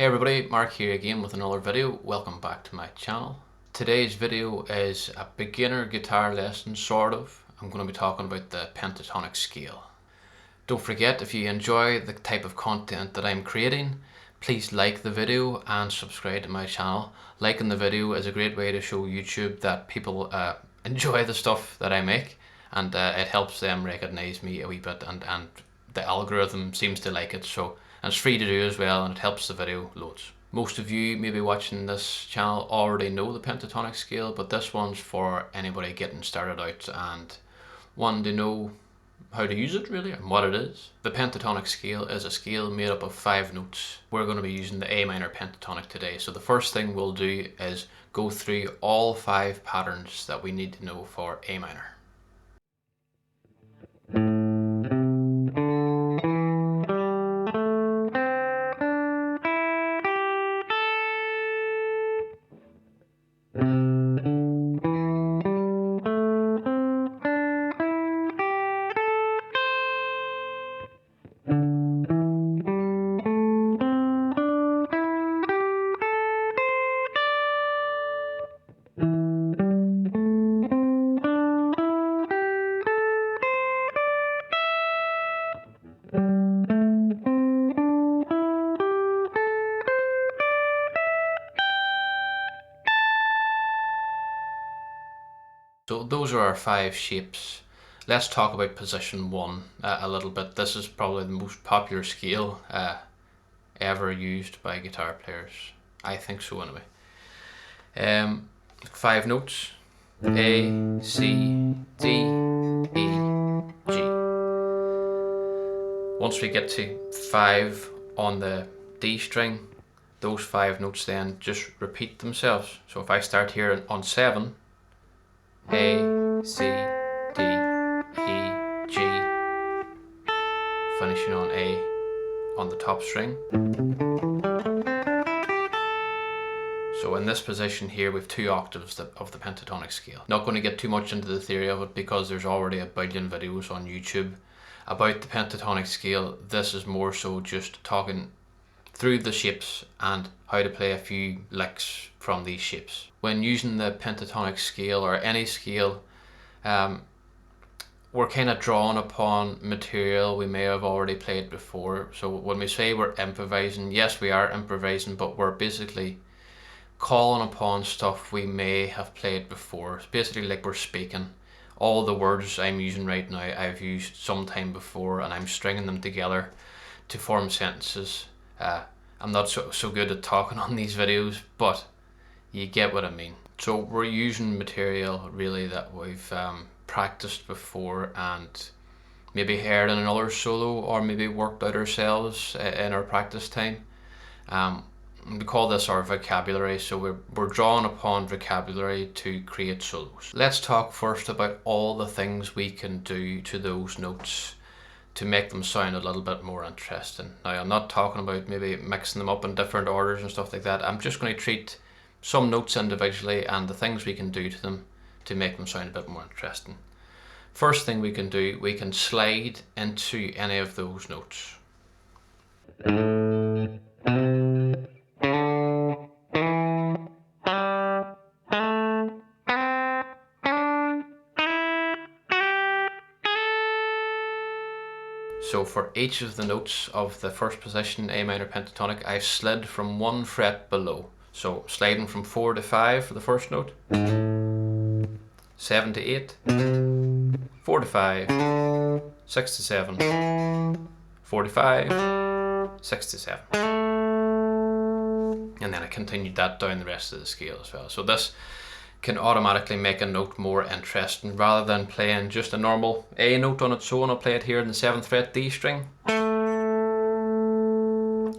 Hey everybody, Mark here again with another video. Welcome back to my channel. Today's video is a beginner guitar lesson, sort of. I'm going to be talking about the pentatonic scale. Don't forget, if you enjoy the type of content that I'm creating, please like the video and subscribe to my channel. Liking the video is a great way to show YouTube that people enjoy the stuff that I make, and it helps them recognize me a wee bit, and the algorithm seems to like it. And it's free to do as well, and it helps the video loads. Most of you maybe watching this channel already know the pentatonic scale, but this one's for anybody getting started out and wanting to know how to use it really and what it is. The pentatonic scale is a scale made up of 5 notes. We're going to be using the A minor pentatonic today. So the first thing we'll do is go through all 5 patterns that we need to know for A minor. So those are our 5 shapes. Let's talk about position 1 a little bit. This is probably the most popular scale ever used by guitar players. I think so anyway. 5 notes: A, C, D, E, G. Once we get to 5 on the D string, those 5 notes then just repeat themselves. So if I start here on 7, A, C, D, E, G, finishing on A on the top string. So in this position here we've 2 octaves of the pentatonic scale. Not going to get too much into the theory of it because there's already a billion videos on YouTube about the pentatonic scale. This is more so just talking through the shapes and how to play a few licks from these shapes. When using the pentatonic scale or any scale, we're kind of drawing upon material we may have already played before. So when we say we're improvising, yes, we are improvising, but we're basically calling upon stuff we may have played before. It's basically like we're speaking. All the words I'm using right now I've used sometime before, and I'm stringing them together to form sentences. I'm not so good at talking on these videos, but you get what I mean. So we're using material really that we've practiced before and maybe heard in another solo, or maybe worked out ourselves in our practice time. We call this our vocabulary, so we're drawing upon vocabulary to create solos. Let's talk first about all the things we can do to those notes to make them sound a little bit more interesting. Now, I'm not talking about maybe mixing them up in different orders and stuff like that. I'm just going to treat some notes individually and the things we can do to them to make them sound a bit more interesting. First thing we can do, we can slide into any of those notes. So for each of the notes of the first position, A minor pentatonic, I've slid from 1 fret below. So sliding from 4 to 5 for the first note, 7 to 8, 4 to 5, 6 to 7, 4 to 5, 6 to 7. And then I continued that down the rest of the scale as well. So this can automatically make a note more interesting. Rather than playing just a normal A note on its own, I'll play it here in the 7th fret D string.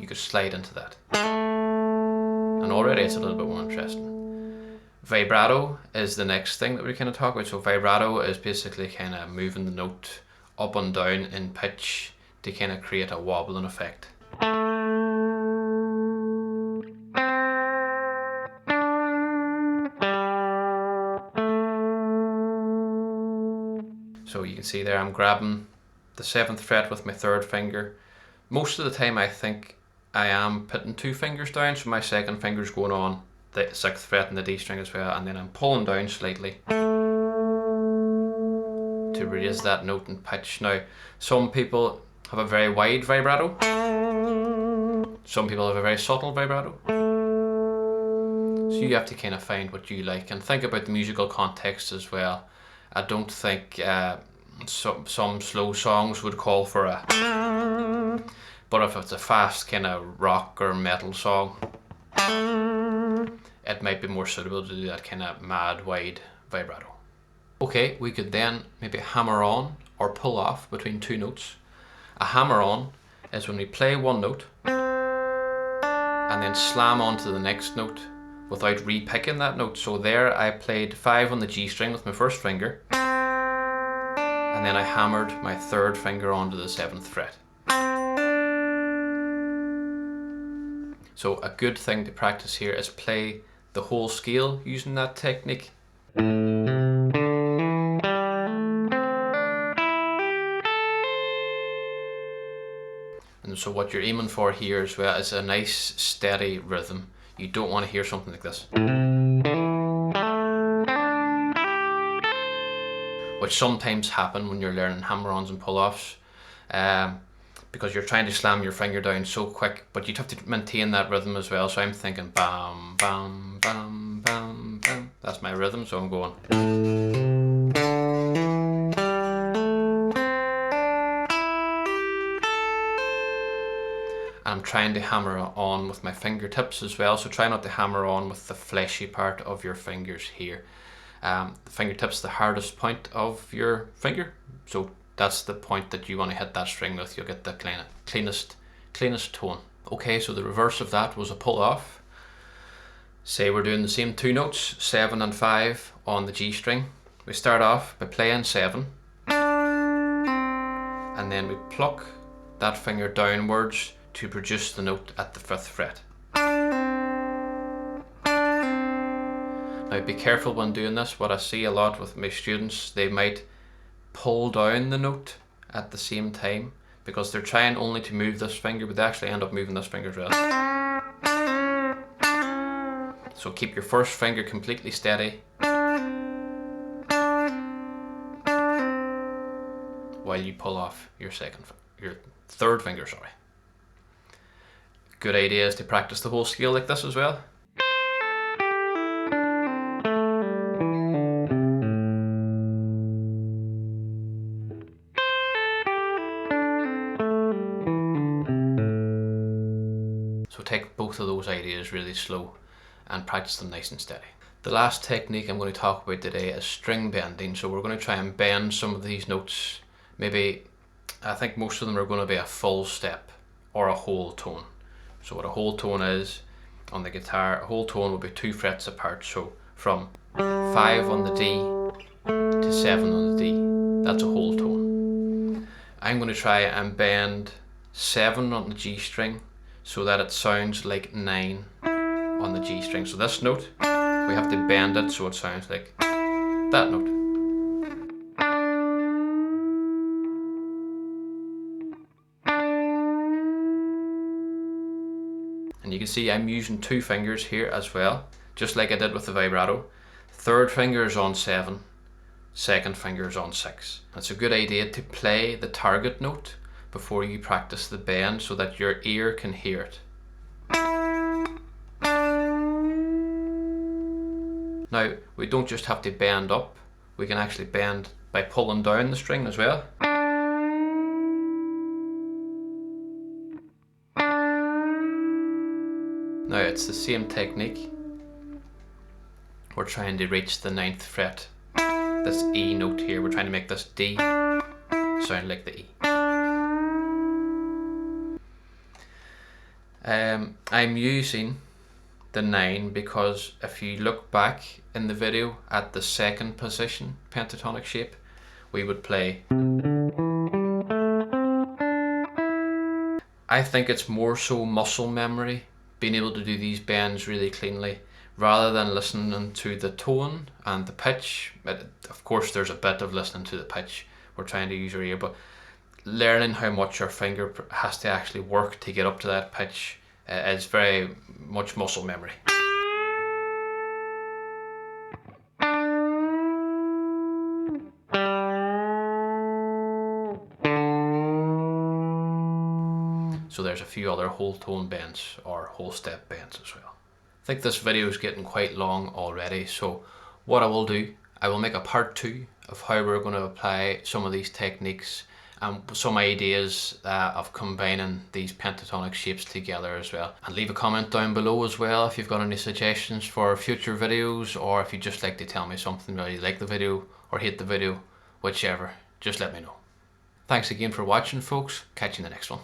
You could slide into that, and already it's a little bit more interesting. Vibrato is the next thing that we kind of talk about. So vibrato is basically kind of moving the note up and down in pitch to kind of create a wobbling effect. So you can see there I'm grabbing the 7th fret with my 3rd finger. Most of the time I think I am putting 2 fingers down, so my second finger's going on the 6th fret and the D string as well, and then I'm pulling down slightly to raise that note and pitch. Now, some people have a very wide vibrato, some people have a very subtle vibrato, so you have to kind of find what you like and think about the musical context as well. I don't think some slow songs would call for a, but if it's a fast kind of rock or metal song, it might be more suitable to do that kind of mad wide vibrato. Okay, we could then maybe hammer on or pull off between 2 notes. A hammer on is when we play one note and then slam onto the next note without re-picking that note. So there I played 5 on the G string with my first finger, and then I hammered my 3rd finger onto the 7th fret. So a good thing to practice here is play the whole scale using that technique. And so what you're aiming for here as well is a nice steady rhythm. You don't want to hear something like this, which sometimes happen when you're learning hammer-ons and pull-offs, because you're trying to slam your finger down so quick, but you'd have to maintain that rhythm as well. So I'm thinking bam, bam, bam, bam, bam. That's my rhythm, so I'm going. I'm trying to hammer on with my fingertips as well, so try not to hammer on with the fleshy part of your fingers here. The fingertips, the hardest point of your finger, so that's the point that you want to hit that string with. You'll get the cleanest tone. Okay, so the reverse of that was a pull off. Say we're doing the same 2 notes, 7 and 5 on the G string. We start off by playing 7, and then we pluck that finger downwards to produce the note at the 5th fret. Now be careful when doing this. What I see a lot with my students, they might pull down the note at the same time because they're trying only to move this finger, but they actually end up moving this finger as well. So keep your first finger completely steady while you pull off your 3rd finger, sorry. Good idea is to practice the whole scale like this as well. So take both of those ideas really slow and practice them nice and steady. The last technique I'm going to talk about today is string bending. So we're going to try and bend some of these notes. Maybe, I think most of them are going to be a full step or a whole tone. So what a whole tone is on the guitar, a whole tone will be 2 frets apart. So from 5 on the D to 7 on the D, that's a whole tone. I'm going to try and bend 7 on the G string so that it sounds like 9 on the G string. So this note, we have to bend it so it sounds like that note. And you can see I'm using 2 fingers here as well, just like I did with the vibrato. 3rd finger is on 7, 2nd finger is on 6. It's a good idea to play the target note before you practice the bend so that your ear can hear it. Now, we don't just have to bend up, we can actually bend by pulling down the string as well. Now it's the same technique. We're trying to reach the 9th fret, this E note here. We're trying to make this D sound like the E. I'm using the 9 because if you look back in the video at the 2nd position pentatonic shape, we would play. I think it's more so muscle memory, being able to do these bends really cleanly, rather than listening to the tone and the pitch. Of course there's a bit of listening to the pitch, we're trying to use your ear, but learning how much your finger has to actually work to get up to that pitch It's very much muscle memory. So there's a few other whole tone bends or whole step bends as well. I think this video is getting quite long already, so what I will do, I will make a part 2 of how we're going to apply some of these techniques and some ideas of combining these pentatonic shapes together as well. And leave a comment down below as well if you've got any suggestions for future videos, or if you'd just like to tell me something, whether you like the video or hate the video, whichever, just let me know. Thanks again for watching, folks. Catch you in the next one.